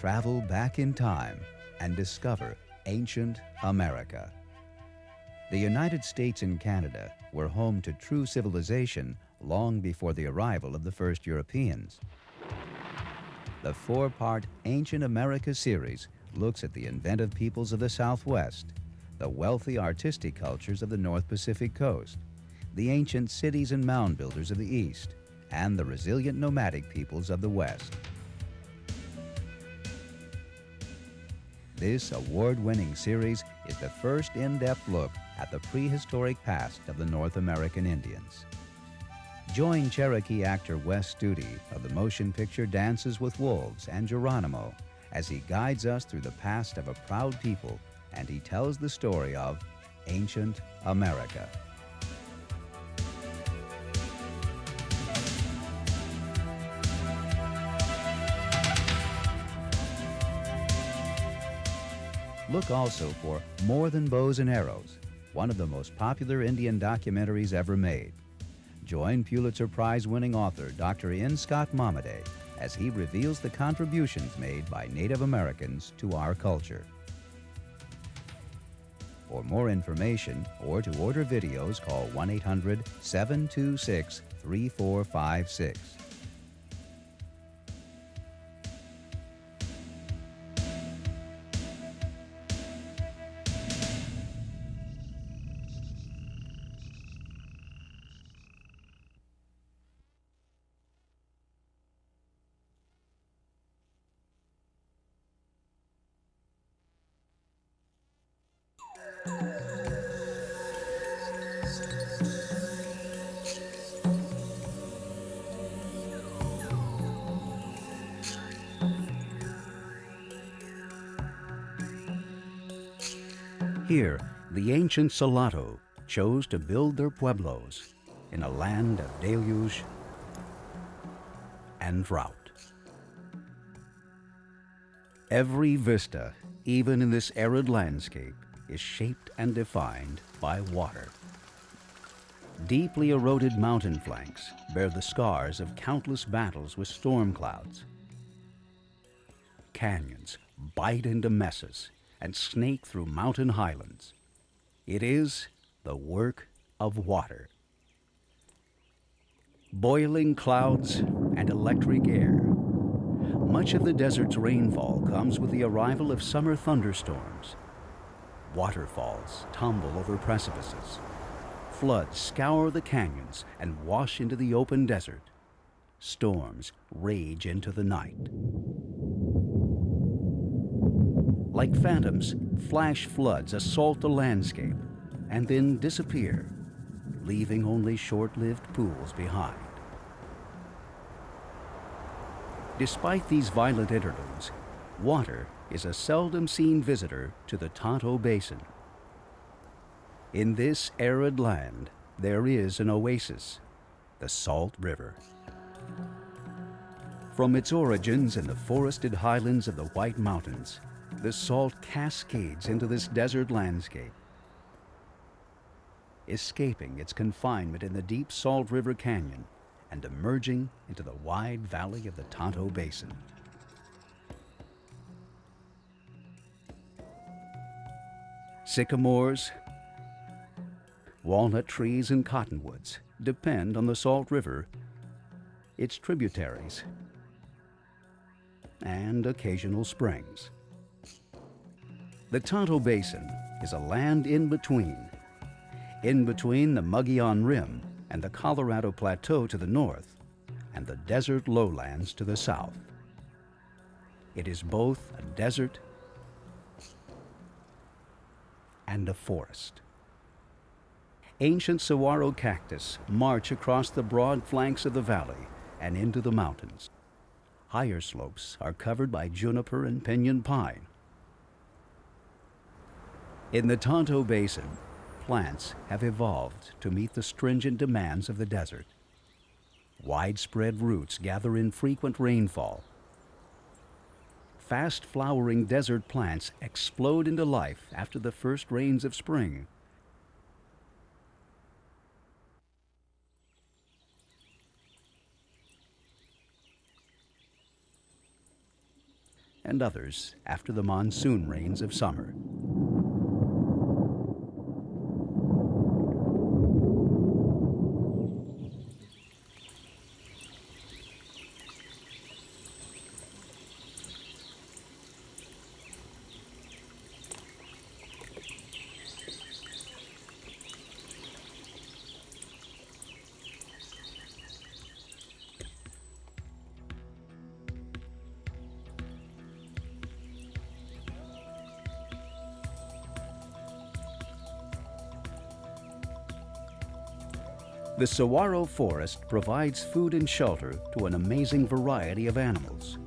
travel back in time and discover ancient America. The United States and Canada were home to true civilization long before the arrival of the first Europeans. The four-part Ancient America series looks at the inventive peoples of the Southwest, the wealthy artistic cultures of the North Pacific coast, the ancient cities and mound builders of the East, and the resilient nomadic peoples of the West. This award-winning series is the first in-depth look at the prehistoric past of the North American Indians. Join Cherokee actor Wes Studi of the motion picture Dances with Wolves and Geronimo as he guides us through the past of a proud people, and he tells the story of ancient America. Look also for More Than Bows and Arrows, one of the most popular Indian documentaries ever made. Join Pulitzer Prize-winning author Dr. N. Scott Momaday as he reveals the contributions made by Native Americans to our culture. For more information or to order videos, call 1-800-726-3456. Here, the ancient Salato chose to build their pueblos in a land of deluge and drought. Every vista, even in this arid landscape, is shaped and defined by water. Deeply eroded mountain flanks bear the scars of countless battles with storm clouds. Canyons bite into mesas and snake through mountain highlands. It is the work of water. Boiling clouds and electric air. Much of the desert's rainfall comes with the arrival of summer thunderstorms. Waterfalls tumble over precipices. Floods scour the canyons and wash into the open desert. Storms rage into the night. Like phantoms, flash floods assault the landscape and then disappear, leaving only short-lived pools behind. Despite these violent interludes, water is a seldom seen visitor to the Tonto Basin. In this arid land, there is an oasis, the Salt River. From its origins in the forested highlands of the White Mountains, the salt cascades into this desert landscape. Escaping its confinement in the deep Salt River Canyon and emerging into the wide valley of the Tonto Basin. Sycamores, walnut trees, and cottonwoods depend on the Salt River, its tributaries, and occasional springs. The Tonto Basin is a land in between the Mogollon Rim and the Colorado Plateau to the north, and the desert lowlands to the south. It is both a desert and a forest. Ancient saguaro cactus march across the broad flanks of the valley and into the mountains. Higher slopes are covered by juniper and pinyon pine. In the Tonto Basin, plants have evolved to meet the stringent demands of the desert. Widespread roots gather in frequent rainfall. Fast-flowering desert plants explode into life after the first rains of spring. and others after the monsoon rains of summer. The saguaro forest provides food and shelter to an amazing variety of animals.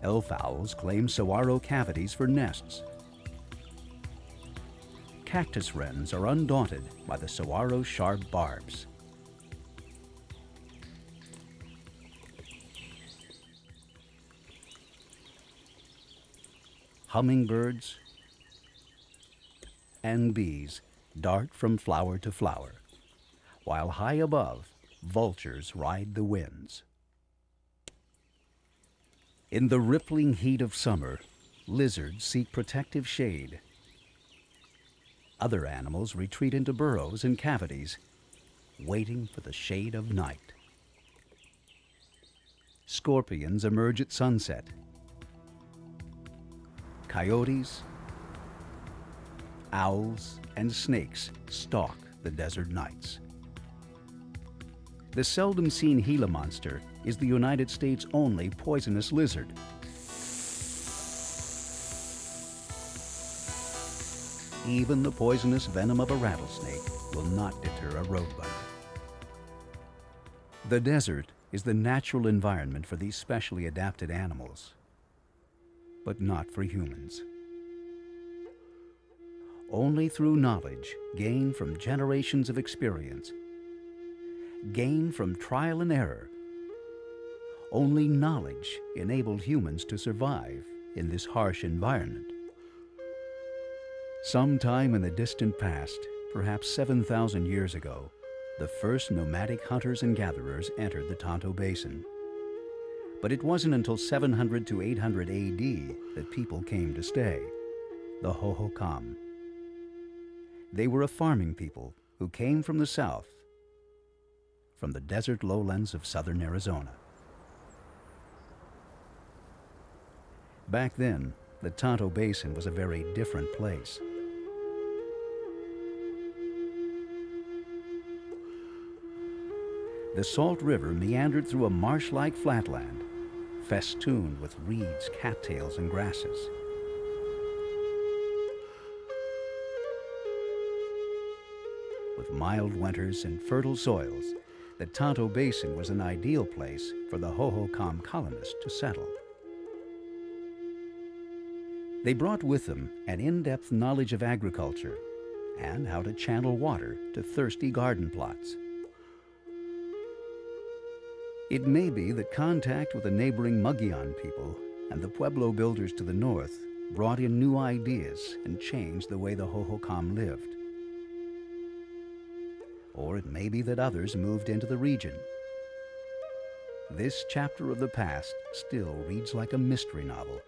Elfowls claim saguaro cavities for nests. Cactus wrens are undaunted by the saguaro's sharp barbs. Hummingbirds and bees dart from flower to flower, while high above, vultures ride the winds. In the rippling heat of summer, lizards seek protective shade. Other animals retreat into burrows and cavities, waiting for the shade of night. Scorpions emerge at sunset. Coyotes, owls, and snakes stalk the desert nights. The seldom seen Gila monster is the United States' only poisonous lizard. Even the poisonous venom of a rattlesnake will not deter a road runner. The desert is the natural environment for these specially adapted animals, but not for humans. Only through knowledge gained from generations of experience, gained from trial and error, only knowledge enabled humans to survive in this harsh environment. Sometime in the distant past, perhaps 7,000 years ago, the first nomadic hunters and gatherers entered the Tonto Basin. But it wasn't until 700 to 800 AD that people came to stay, the Hohokam. They were a farming people who came from the south, from the desert lowlands of southern Arizona. Back then, the Tonto Basin was a very different place. The Salt River meandered through a marsh-like flatland, festooned with reeds, cattails, and grasses. With mild winters and fertile soils, the Tonto Basin was an ideal place for the Hohokam colonists to settle. They brought with them an in-depth knowledge of agriculture and how to channel water to thirsty garden plots. It may be that contact with the neighboring Mogollon people and the Pueblo builders to the north brought in new ideas and changed the way the Hohokam lived. Or it may be that others moved into the region. This chapter of the past still reads like a mystery novel.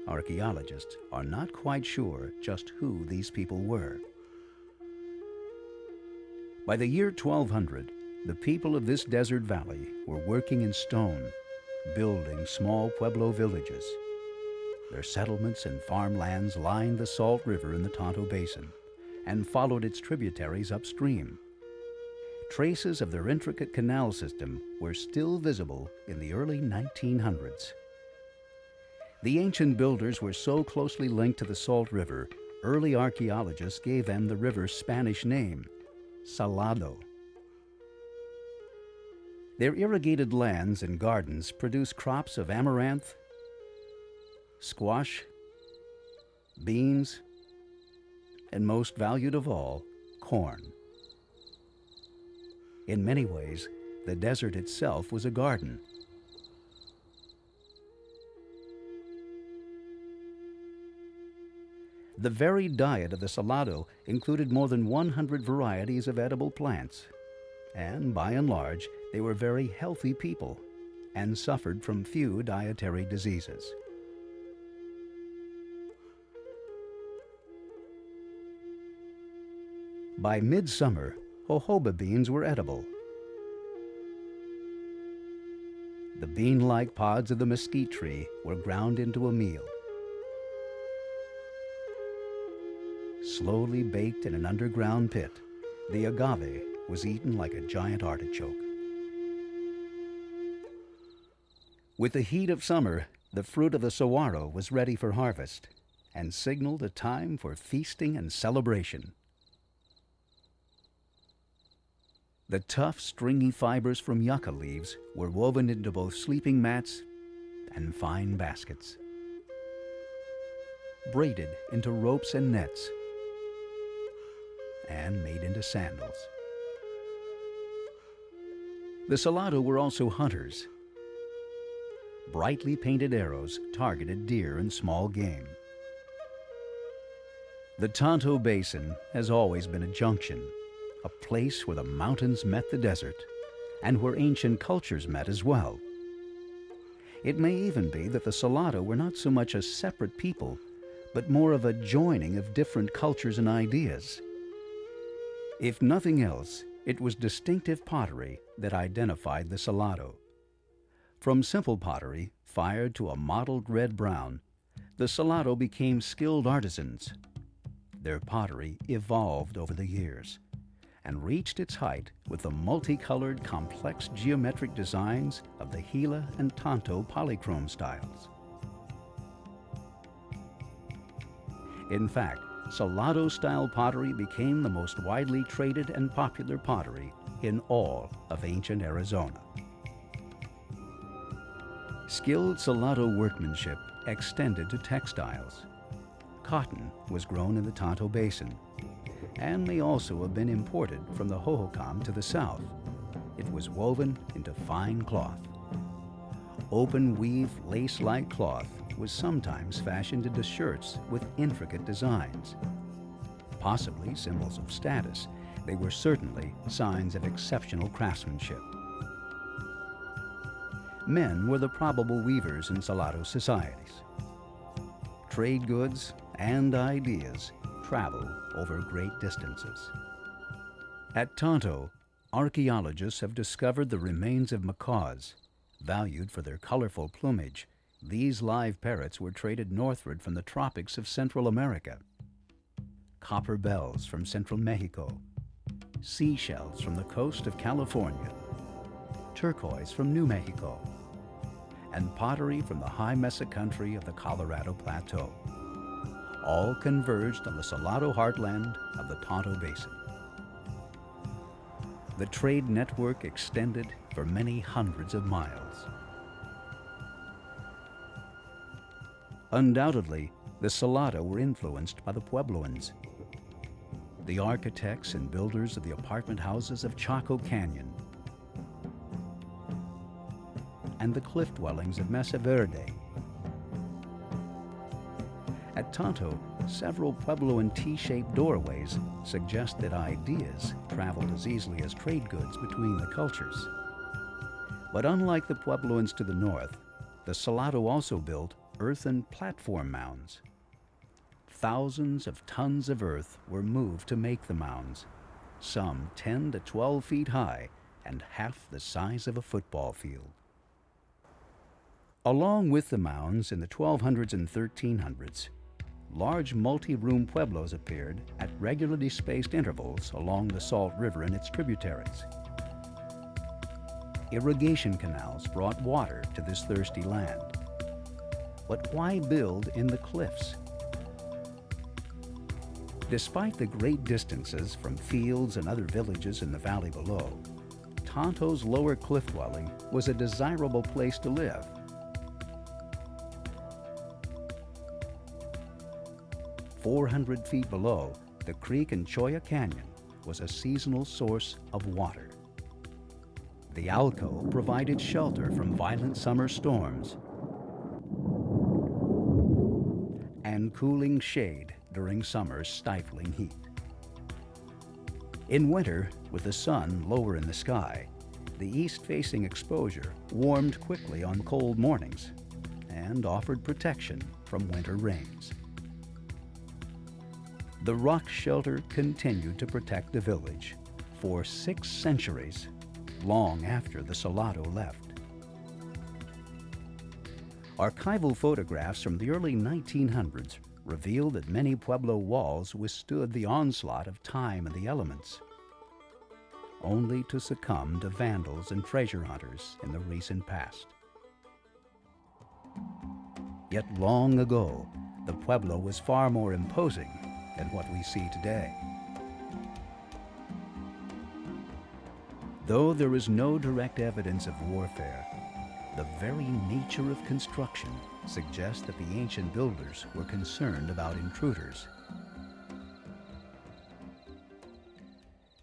Archaeologists are not quite sure just who these people were. By the year 1200, the people of this desert valley were working in stone, building small Pueblo villages. Their settlements and farmlands lined the Salt River in the Tonto Basin and followed its tributaries upstream. Traces of their intricate canal system were still visible in the early 1900s. The ancient builders were so closely linked to the Salt River, early archaeologists gave them the river's Spanish name, Salado. Their irrigated lands and gardens produce crops of amaranth, squash, beans, and most valued of all, corn. In many ways, the desert itself was a garden. The varied diet of the Salado included more than 100 varieties of edible plants, and by and large, they were very healthy people and suffered from few dietary diseases. By midsummer, jojoba beans were edible. The bean-like pods of the mesquite tree were ground into a meal. Slowly baked in an underground pit, the agave was eaten like a giant artichoke. With the heat of summer, the fruit of the saguaro was ready for harvest and signaled a time for feasting and celebration. The tough, stringy fibers from yucca leaves were woven into both sleeping mats and fine baskets, braided into ropes and nets, and made into sandals. The Salado were also hunters. Brightly painted arrows targeted deer and small game. The Tonto Basin has always been a junction, a place where the mountains met the desert and where ancient cultures met as well. It may even be that the Salado were not so much a separate people, but more of a joining of different cultures and ideas. If nothing else, it was distinctive pottery that identified the Salado. From simple pottery, fired to a mottled red-brown, the Salado became skilled artisans. Their pottery evolved over the years and reached its height with the multicolored, complex geometric designs of the Gila and Tonto polychrome styles. In fact, Salado-style pottery became the most widely traded and popular pottery in all of ancient Arizona. Skilled Salado workmanship extended to textiles. Cotton was grown in the Tonto Basin, and may also have been imported from the Hohokam to the south. It was woven into fine cloth. Open weave lace-like cloth was sometimes fashioned into shirts with intricate designs. Possibly symbols of status, they were certainly signs of exceptional craftsmanship. Men were the probable weavers in Salado societies. Trade goods and ideas travel over great distances. At Tonto, archaeologists have discovered the remains of macaws. Valued for their colorful plumage, these live parrots were traded northward from the tropics of Central America. Copper bells from central Mexico, seashells from the coast of California, turquoise from New Mexico, and pottery from the high mesa country of the Colorado Plateau. All converged on the Salado heartland of the Tonto Basin. The trade network extended for many hundreds of miles. Undoubtedly, the Salado were influenced by the Puebloans, the architects and builders of the apartment houses of Chaco Canyon, and the cliff dwellings of Mesa Verde. At Tonto, several Puebloan T-shaped doorways suggest that ideas traveled as easily as trade goods between the cultures. But unlike the Puebloans to the north, the Salado also built earthen platform mounds. Thousands of tons of earth were moved to make the mounds, some 10 to 12 feet high and half the size of a football field. Along with the mounds in the 1200s and 1300s, large multi-room pueblos appeared at regularly spaced intervals along the Salt River and its tributaries. Irrigation canals brought water to this thirsty land. But why build in the cliffs? Despite the great distances from fields and other villages in the valley below, Tonto's lower cliff dwelling was a desirable place to live. "400 feet below, the creek in Choya Canyon was a seasonal source of water. The alcove provided shelter from violent summer storms and cooling shade during summer's stifling heat. In winter, with the sun lower in the sky, the east-facing exposure warmed quickly on cold mornings and offered protection from winter rains. The rock shelter continued to protect the village for 6 centuries, long after the Salado left. Archival photographs from the early 1900s reveal that many Pueblo walls withstood the onslaught of time and the elements, only to succumb to vandals and treasure hunters in the recent past. Yet long ago, the Pueblo was far more imposing than what we see today. Though there is no direct evidence of warfare, the very nature of construction suggests that the ancient builders were concerned about intruders.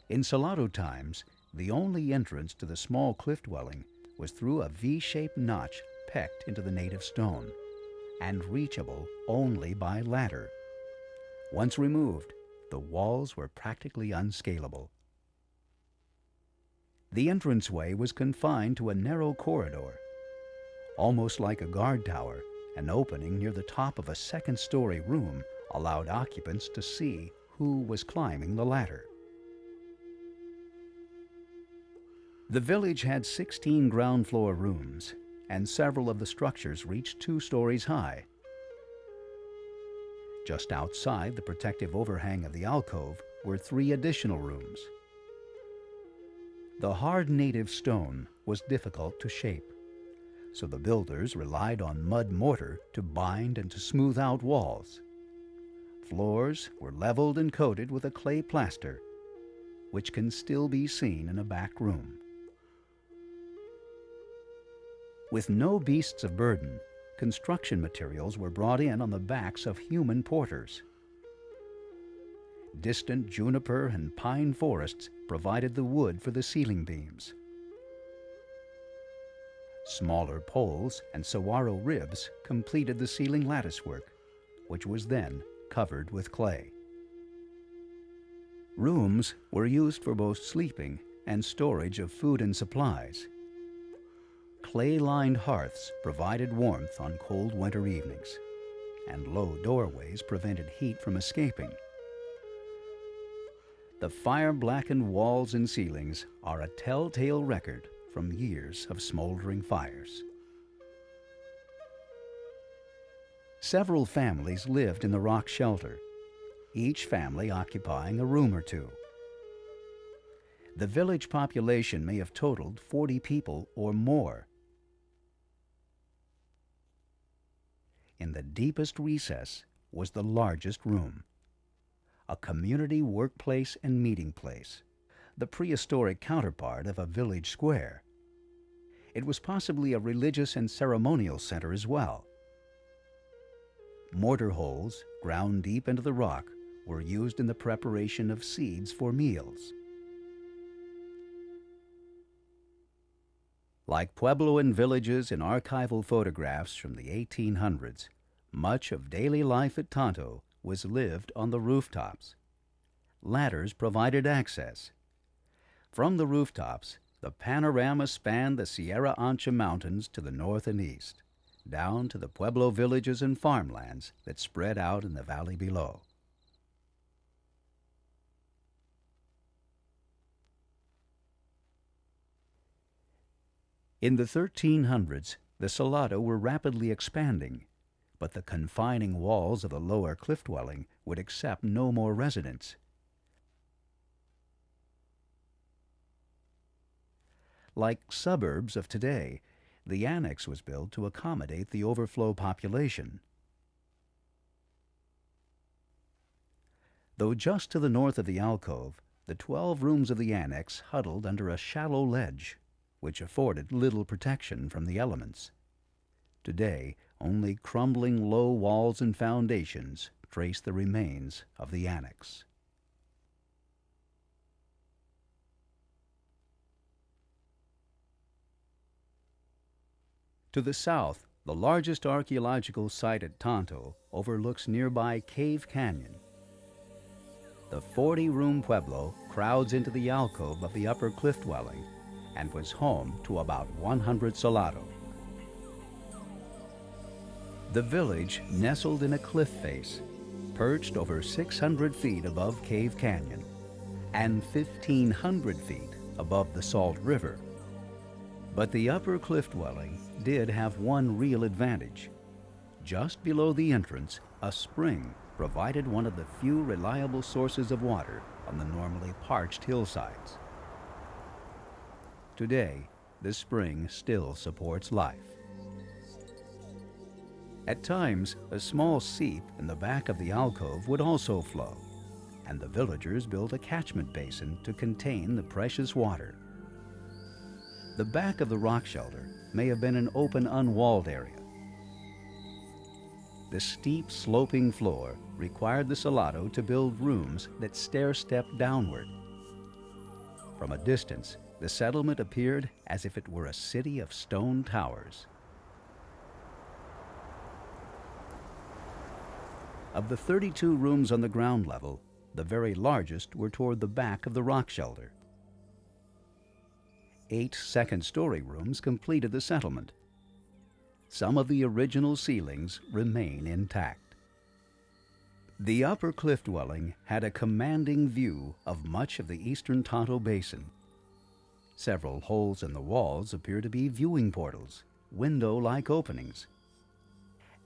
In Salado times, the only entrance to the small cliff dwelling was through a V-shaped notch pecked into the native stone, and reachable only by ladder. Once removed, the walls were practically unscalable. The entranceway was confined to a narrow corridor. Almost like a guard tower, an opening near the top of a second-story room allowed occupants to see who was climbing the ladder. The village had 16 ground-floor rooms, and several of the structures reached 2 stories high. Just outside the protective overhang of the alcove were 3 additional rooms. The hard native stone was difficult to shape, so the builders relied on mud mortar to bind and to smooth out walls. Floors were leveled and coated with a clay plaster, which can still be seen in a back room. With no beasts of burden, construction materials were brought in on the backs of human porters. Distant juniper and pine forests provided the wood for the ceiling beams. Smaller poles and saguaro ribs completed the ceiling latticework, which was then covered with clay. Rooms were used for both sleeping and storage of food and supplies. Clay-lined hearths provided warmth on cold winter evenings, and low doorways prevented heat from escaping. The fire-blackened walls and ceilings are a telltale record from years of smoldering fires. Several families lived in the rock shelter, each family occupying a room or 2. The village population may have totaled 40 people or more. In the deepest recess was the largest room, a community workplace and meeting place, the prehistoric counterpart of a village square. It was possibly a religious and ceremonial center as well. Mortar holes, ground deep into the rock, were used in the preparation of seeds for meals. Like Puebloan villages in archival photographs from the 1800s, much of daily life at Tonto was lived on the rooftops. Ladders provided access. From the rooftops, the panorama spanned the Sierra Ancha Mountains to the north and east, down to the Pueblo villages and farmlands that spread out in the valley below. In the 1300s, the Salado were rapidly expanding, but the confining walls of the lower cliff dwelling would accept no more residents. Like suburbs of today, the annex was built to accommodate the overflow population. Though just to the north of the alcove, the 12 rooms of the annex huddled under a shallow ledge, which afforded little protection from the elements. Today, only crumbling low walls and foundations trace the remains of the annex. To the south, the largest archaeological site at Tonto overlooks nearby Cave Canyon the 40-room pueblo crowds into the alcove of the upper cliff dwelling and was home to about 100 solado. The village nestled in a cliff face, perched over 600 feet above Cave Canyon and 1,500 feet above the Salt River. But the upper cliff dwelling did have one real advantage. Just below the entrance, a spring provided one of the few reliable sources of water on the normally parched hillsides. Today, the spring still supports life. At times, a small seep in the back of the alcove would also flow, and the villagers built a catchment basin to contain the precious water. The back of the rock shelter may have been an open, unwalled area. The steep, sloping floor required the solado to build rooms that stair-stepped downward. From a distance, the settlement appeared as if it were a city of stone towers. Of the 32 rooms on the ground level, the very largest were toward the back of the rock shelter. 8 second-story rooms completed the settlement. Some of the original ceilings remain intact. The upper cliff dwelling had a commanding view of much of the eastern Tonto Basin. Several holes in the walls appear to be viewing portals, window-like openings.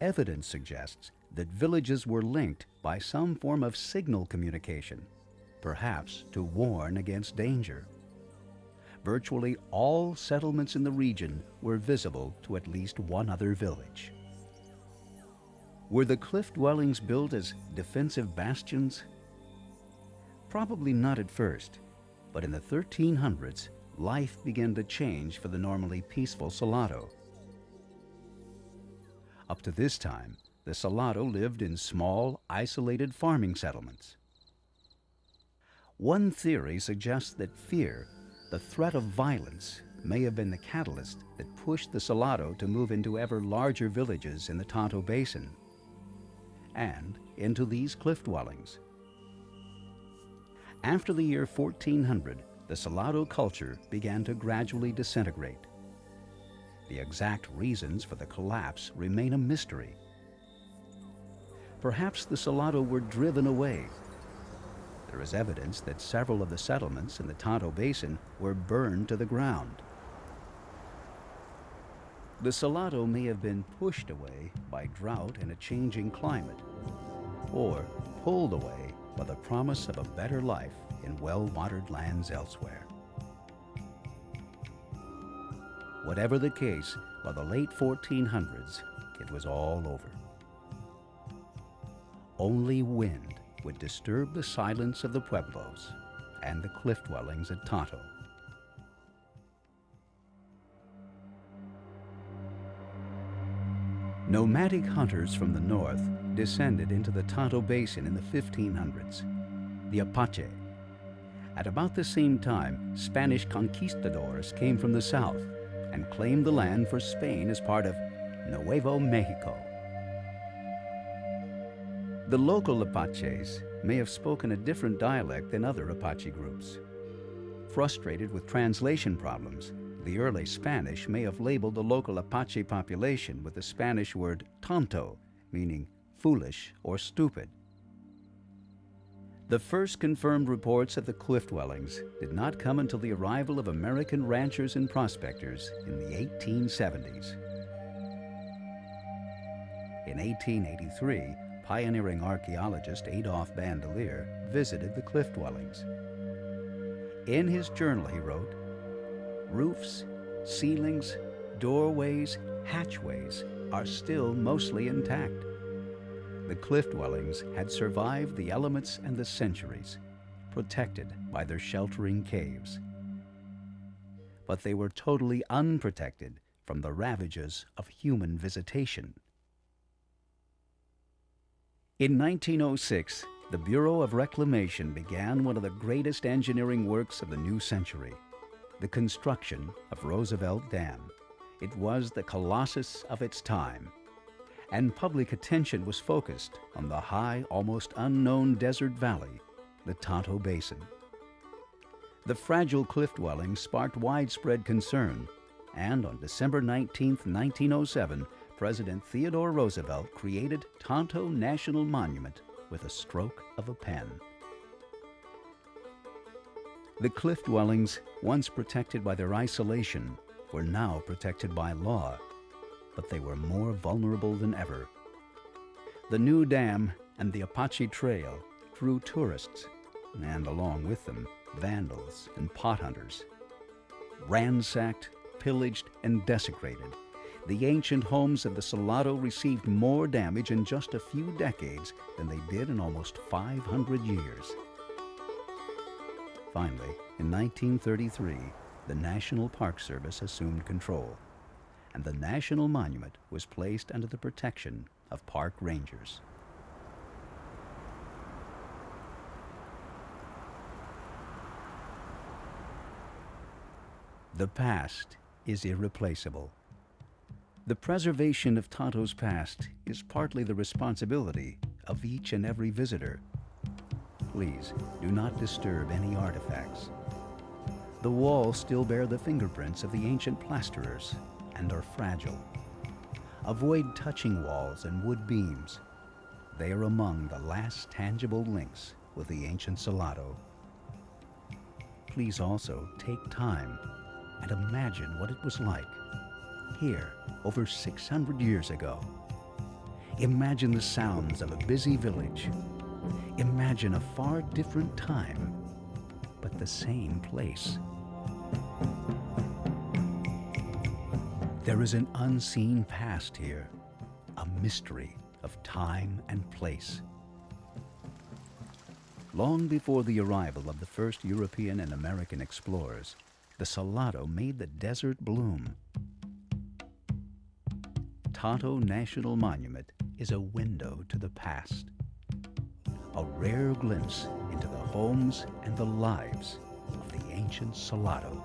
Evidence suggests that villages were linked by some form of signal communication, perhaps to warn against danger. Virtually all settlements in the region were visible to at least one other village. Were the cliff dwellings built as defensive bastions? Probably not at first, but in the 1300s, life began to change for the normally peaceful solado. Up to this time, the solado lived in small, isolated farming settlements. One theory suggests that fear, the threat of violence, may have been the catalyst that pushed the solado to move into ever larger villages in the Tonto Basin and into these cliff dwellings. After the year 1400, the solado culture began to gradually disintegrate. The exact reasons for the collapse remain a mystery. Perhaps the solado were driven away. There is evidence that several of the settlements in the Tonto Basin were burned to the ground. The solado may have been pushed away by drought and a changing climate, or pulled away by the promise of a better life in well-watered lands elsewhere. Whatever the case, by the late 1400s, it was all over. Only wind would disturb the silence of the pueblos and the cliff dwellings at Tonto. Nomadic hunters from the north descended into the Tonto Basin in the 1500s, the Apache. At about the same time, Spanish conquistadors came from the south and claimed the land for Spain as part of Nuevo Mexico. The local Apaches may have spoken a different dialect than other Apache groups. Frustrated with translation problems, the early Spanish may have labeled the local Apache population with the Spanish word tonto, meaning foolish or stupid. The first confirmed reports of the cliff dwellings did not come until the arrival of American ranchers and prospectors in the 1870s. In 1883, pioneering archaeologist Adolphe Bandelier visited the cliff dwellings. In his journal he wrote, "Roofs, ceilings, doorways, hatchways are still mostly intact. The cliff dwellings had survived the elements and the centuries, protected by their sheltering caves. But they were totally unprotected from the ravages of human visitation." In 1906, the Bureau of Reclamation began one of the greatest engineering works of the new century, the construction of Roosevelt Dam. It was the colossus of its time, and public attention was focused on the high, almost unknown desert valley the Tonto Basin. The fragile cliff dwellings sparked widespread concern, and on December 19, 1907, President Theodore Roosevelt created Tonto National Monument with a stroke of a pen. The cliff dwellings, once protected by their isolation, were now protected by law, but they were more vulnerable than ever. The new dam and the Apache Trail drew tourists, and along with them, vandals and pot hunters. Ransacked, pillaged, and desecrated, the ancient homes of the Salado received more damage in just a few decades than they did in almost 500 years. Finally, in 1933, the National Park Service assumed control, and the National Monument was placed under the protection of park rangers. The past is irreplaceable. The preservation of Tonto's past is partly the responsibility of each and every visitor. Please do not disturb any artifacts. The walls still bear the fingerprints of the ancient plasterers and are fragile. Avoid touching walls and wood beams. They are among the last tangible links with the ancient Salado. Please also take time and imagine what it was like here over 600 years ago. Imagine the sounds of a busy village. Imagine a far different time, but the same place. There is an unseen past here, a mystery of time and place. Long before the arrival of the first European and American explorers, the Salado made the desert bloom. Tonto National Monument is a window to the past, a rare glimpse into the homes and the lives of the ancient Salado.